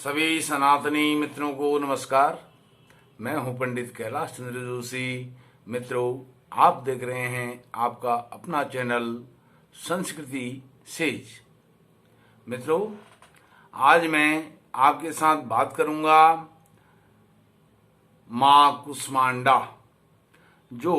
सभी सनातनी मित्रों को नमस्कार। मैं हूं पंडित कैलाश चंद्र जोशी। मित्रों, आप देख रहे हैं आपका अपना चैनल संस्कृति सेज। मित्रों, आज मैं आपके साथ बात करूंगा मां कुष्मांडा, जो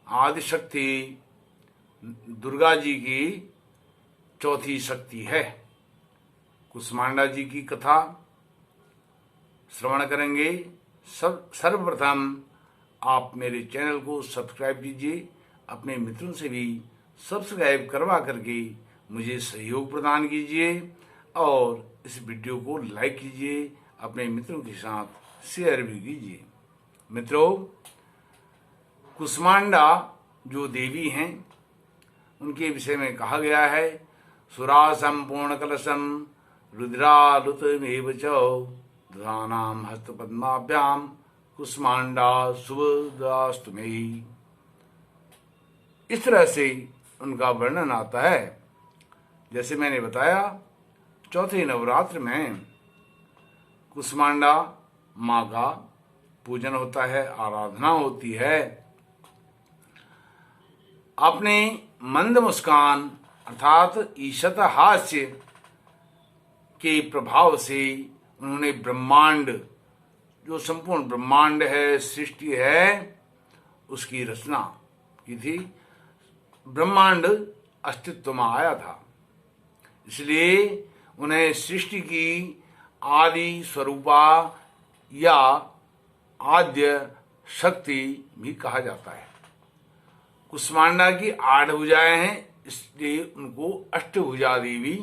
आदिशक्ति दुर्गा जी की चौथी शक्ति है। कुष्मांडा जी की कथा श्रवण करेंगे। सर्वप्रथम आप मेरे चैनल को सब्सक्राइब कीजिए, अपने मित्रों से भी सब्सक्राइब करवा करके मुझे सहयोग प्रदान कीजिए और इस वीडियो को लाइक कीजिए, अपने मित्रों के साथ शेयर भी कीजिए। मित्रों, कुष्मांडा जो देवी हैं, उनके विषय में कहा गया है, सुरा संपूर्ण कलशम रुद्रालुतमेव च दधानाम हस्तपद्माभ्याम कुष्मांडा शुभदास्तु मे। इस तरह से उनका वर्णन आता है। जैसे मैंने बताया, चौथे नवरात्र में कुष्मांडा माँ का पूजन होता है, आराधना होती है। अपने मंद मुस्कान अर्थात ईशत हास्य के प्रभाव से उन्होंने ब्रह्मांड, जो संपूर्ण ब्रह्मांड है, सृष्टि है, उसकी रचना की थी। ब्रह्मांड अस्तित्व में आया था, इसलिए उन्हें सृष्टि की आदि स्वरूपा या आद्य शक्ति भी कहा जाता है। कुष्मांडा की 8 भुजाएं हैं, इसलिए उनको अष्टभुजा देवी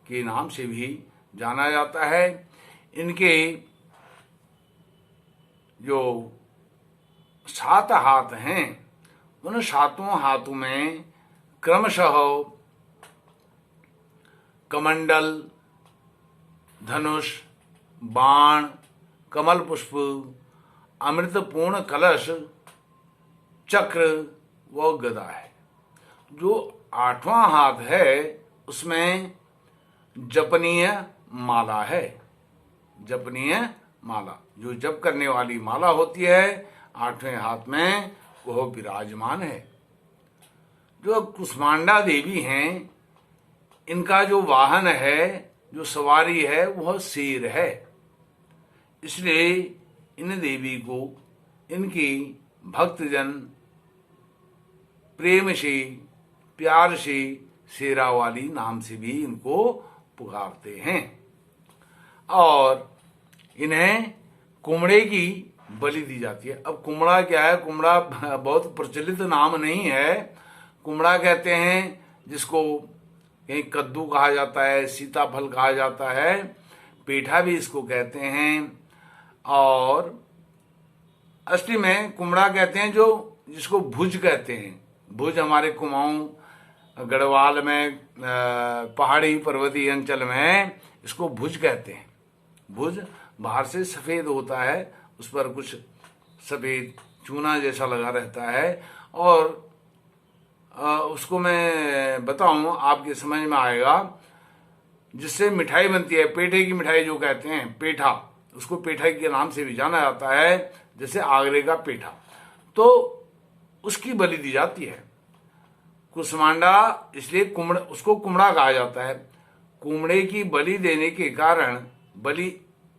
के नाम से भी जाना जाता है। इनके जो 7 हाथ हैं, उन 7 हाथों में क्रमशः कमंडल, धनुष, बाण, कमल पुष्प, अमृतपूर्ण कलश, चक्र व गदा है। जो 8वां हाथ है, उसमें जपनीय माला है। जपनीय माला, जो जप करने वाली माला होती है, 8वें हाथ में वह विराजमान है। जो कुष्मांडा देवी हैं, इनका जो वाहन है, जो सवारी है, वह शेर है। इसलिए इन देवी को इनकी भक्तजन प्रेम से, प्यार से शेरा वाली नाम से भी इनको पुकारते हैं। और इन्हें कुमड़े की बलि दी जाती है। अब कुमड़ा क्या है? कुमड़ा बहुत प्रचलित नाम नहीं है। कुमड़ा कहते हैं जिसको कहीं कद्दू कहा जाता है, सीताफल कहा जाता है, पेठा भी इसको कहते हैं। और असली में कुमड़ा कहते हैं जो जिसको भुज कहते हैं। भुज हमारे कुमाऊं, गढ़वाल में, पहाड़ी पर्वतीय अंचल में इसको भुज कहते हैं। भुज बाहर से सफेद होता है, उस पर कुछ सफेद चूना जैसा लगा रहता है। और उसको मैं बताऊं, आपके समझ में आएगा। जिससे मिठाई बनती है, पेठे की मिठाई जो कहते हैं, पेठा, उसको पेठा के नाम से भी जाना जाता है, जैसे आगरे का पेठा। तो उसकी बलि दी जाती है। कुष्मांडा इसलिए उसको कुमड़ा कहा जाता है। कुमड़े की बलि देने के कारण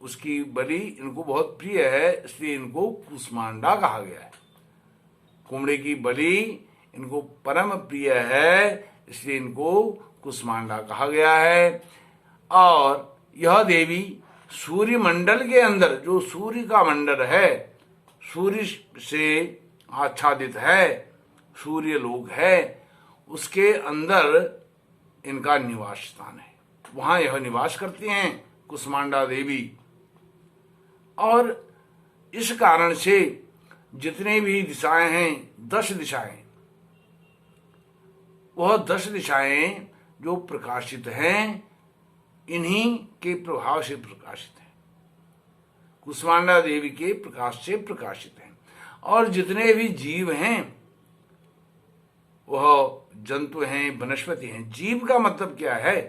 उसकी बलि इनको बहुत प्रिय है, इसलिए इनको कुष्मांडा कहा गया है। कुमड़े की बलि इनको परम प्रिय है, इसलिए इनको कुष्मांडा कहा गया है। और यह देवी सूर्य मंडल के अंदर, जो सूर्य का मंडल है, सूर्य से आच्छादित है, सूर्य लोक है, उसके अंदर इनका निवास स्थान है। वहां यह निवास करती हैं कुष्मांडा देवी। और इस कारण से जितने भी दिशाएं हैं, 10 दिशाएं, वह 10 दिशाएं जो प्रकाशित हैं, इन्हीं के प्रभाव से प्रकाशित हैं, कुष्मांडा देवी के प्रकाश से प्रकाशित हैं। और जितने भी जीव हैं, वह जंतु हैं, वनस्पति हैं। जीव का मतलब क्या है?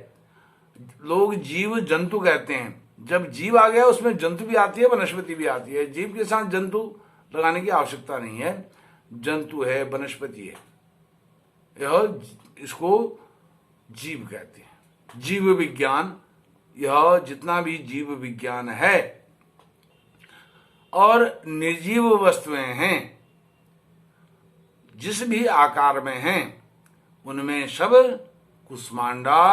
लोग जीव जंतु कहते हैं। जब जीव आ गया उसमें जंतु भी आती है, वनस्पति भी आती है। जीव के साथ जंतु लगाने की आवश्यकता नहीं है। जंतु है, वनस्पति है, यह इसको जीव कहते हैं। जीव विज्ञान, यह जितना भी जीव विज्ञान है और निर्जीव वस्तुएं हैं, जिस भी आकार में हैं, उनमें सब कुष्मांडा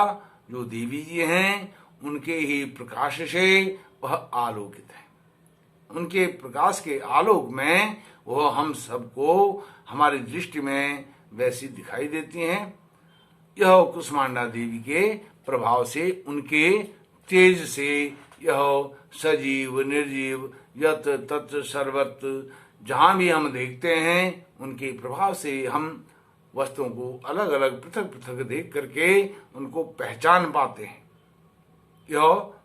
जो देवी जी हैं उनके ही प्रकाश से वह आलोकित है। उनके प्रकाश के आलोक में वह हम सबको हमारी दृष्टि में वैसी दिखाई देती हैं। यह कुष्मांडा देवी के प्रभाव से, उनके तेज से यह सजीव निर्जीव यत तत् सर्वत्र जहां भी हम देखते हैं उनके प्रभाव से हम वस्तुओं को अलग अलग पृथक पृथक देख करके उनको पहचान पाते हैं। यह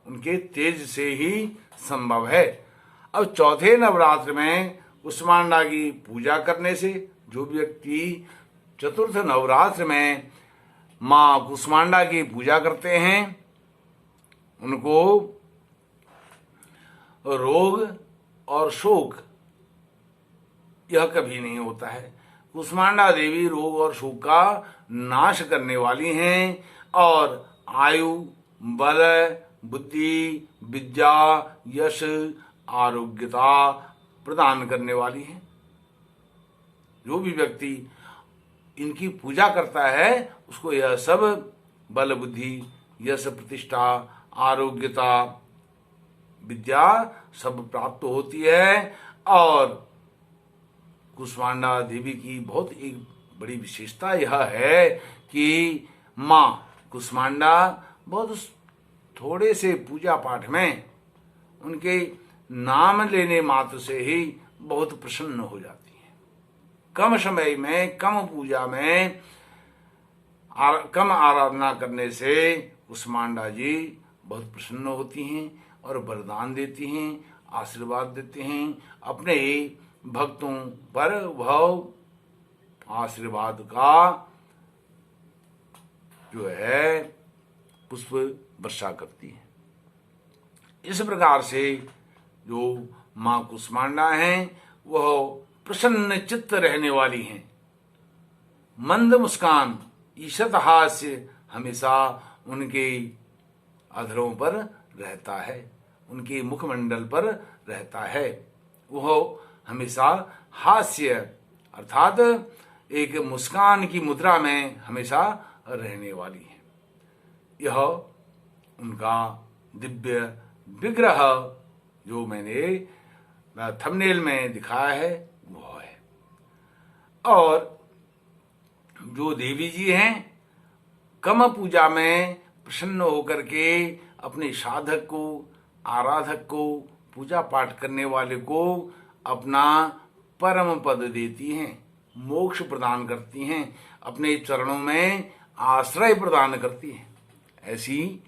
उनके तेज से ही संभव है। अब चौथे नवरात्र में कुष्मांडा की पूजा करने से, जो व्यक्ति चतुर्थ नवरात्र में माँ कुष्मांडा की पूजा करते हैं, उनको रोग और शोक यह कभी नहीं होता है। कुष्मांडा देवी रोग और शोक का नाश करने वाली हैं और आयु, बल, बुद्धि, विद्या, यश, आरोग्यता प्रदान करने वाली हैं। जो भी व्यक्ति इनकी पूजा करता है उसको यह सब बल, बुद्धि, यश, प्रतिष्ठा, आरोग्यता, विद्या सब प्राप्त होती है। और कुष्मांडा देवी की बहुत एक बड़ी विशेषता यह है कि माँ कुष्मांडा बहुत थोड़े से पूजा पाठ में उनके नाम लेने मात्र से ही बहुत प्रसन्न हो जाती है। कम समय में, कम पूजा में, कम आराधना करने से कुष्मांडा जी बहुत प्रसन्न होती हैं और वरदान देती हैं, आशीर्वाद देते हैं। अपने भक्तों पर वह आशीर्वाद का जो है पुष्प वर्षा करती है। इस प्रकार से जो माँ कुष्मांडा हैं वह प्रसन्न चित्त रहने वाली हैं। मंद मुस्कान, ईशत हास्य हमेशा उनके अधरों पर रहता है, उनके मुखमंडल पर रहता है। वह हमेशा हास्य अर्थात एक मुस्कान की मुद्रा में हमेशा रहने वाली है। यह उनका दिव्य विग्रह जो मैंने थंबनेल में दिखाया है वह है। और जो देवी जी हैं कम पूजा में प्रसन्न होकर के अपने साधक को, आराधक को, पूजा पाठ करने वाले को अपना परम पद देती हैं, मोक्ष प्रदान करती हैं, अपने चरणों में आश्रय प्रदान करती हैं। ऐसी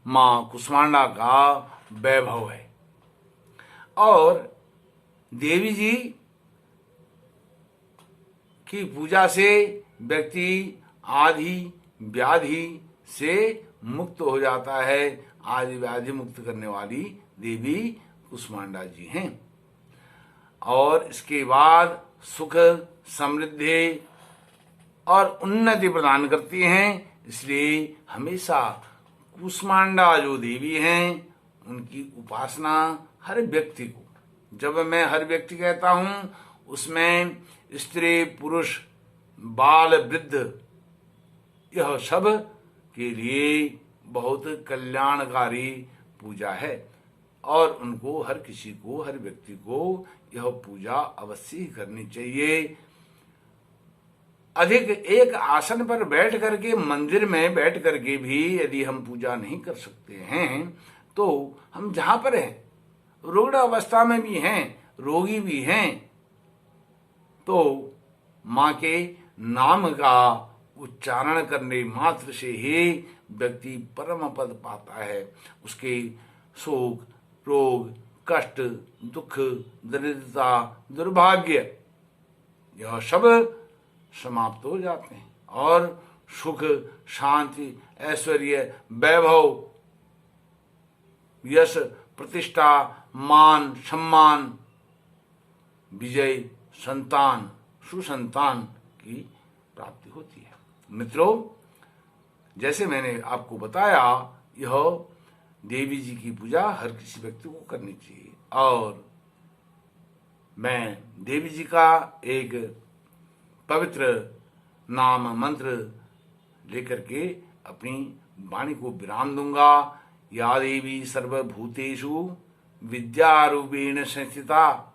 माँ कुष्मांडा का वैभव है। और देवी जी की पूजा से व्यक्ति आदि व्याधि से मुक्त हो जाता है। आदि व्याधि मुक्त करने वाली देवी कुष्मांडा जी हैं। और इसके बाद सुख, समृद्धि और उन्नति प्रदान करती हैं। इसलिए हमेशा कुष्मांडा जो देवी हैं उनकी उपासना हर व्यक्ति को, जब मैं हर व्यक्ति कहता हूं उसमें स्त्री, पुरुष, बाल, वृद्ध, यह सब के लिए बहुत कल्याणकारी पूजा है। और उनको हर किसी को, हर व्यक्ति को यह पूजा अवश्य ही करनी चाहिए। अधिक एक आसन पर बैठ करके, मंदिर में बैठ करके भी यदि हम पूजा नहीं कर सकते हैं तो हम जहां पर हैं, रुग्ण अवस्था में भी हैं, रोगी भी हैं, तो माँ के नाम का उच्चारण करने मात्र से ही व्यक्ति परम पद पाता है। उसके शोक, रोग, कष्ट, दुख, दरिद्रता, दुर्भाग्य यह सब समाप्त हो जाते हैं और सुख, शांति, ऐश्वर्य, वैभव यश, प्रतिष्ठा, मान, सम्मान, विजय, संतान, सुसंतान की प्राप्ति होती है। मित्रों, जैसे मैंने आपको बताया, यह देवी जी की पूजा हर किसी व्यक्ति को करनी चाहिए। और मैं देवी जी का एक पवित्र नाम मंत्र लेकर के अपनी वाणी को विराम दूंगा। या देवी सर्वभूतेषु विद्यारूपेण संस्थिता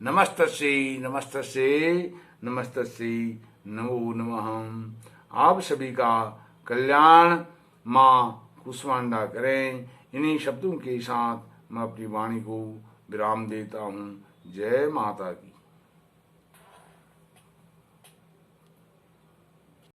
नमस्तस्यै नमस्तस्यै नमस्तस्यै नमो नमः। आप सभी का कल्याण माँ कुष्मांडा करें। इन्हीं शब्दों के साथ मैं अपनी वाणी को विराम देता हूँ। जय माता की।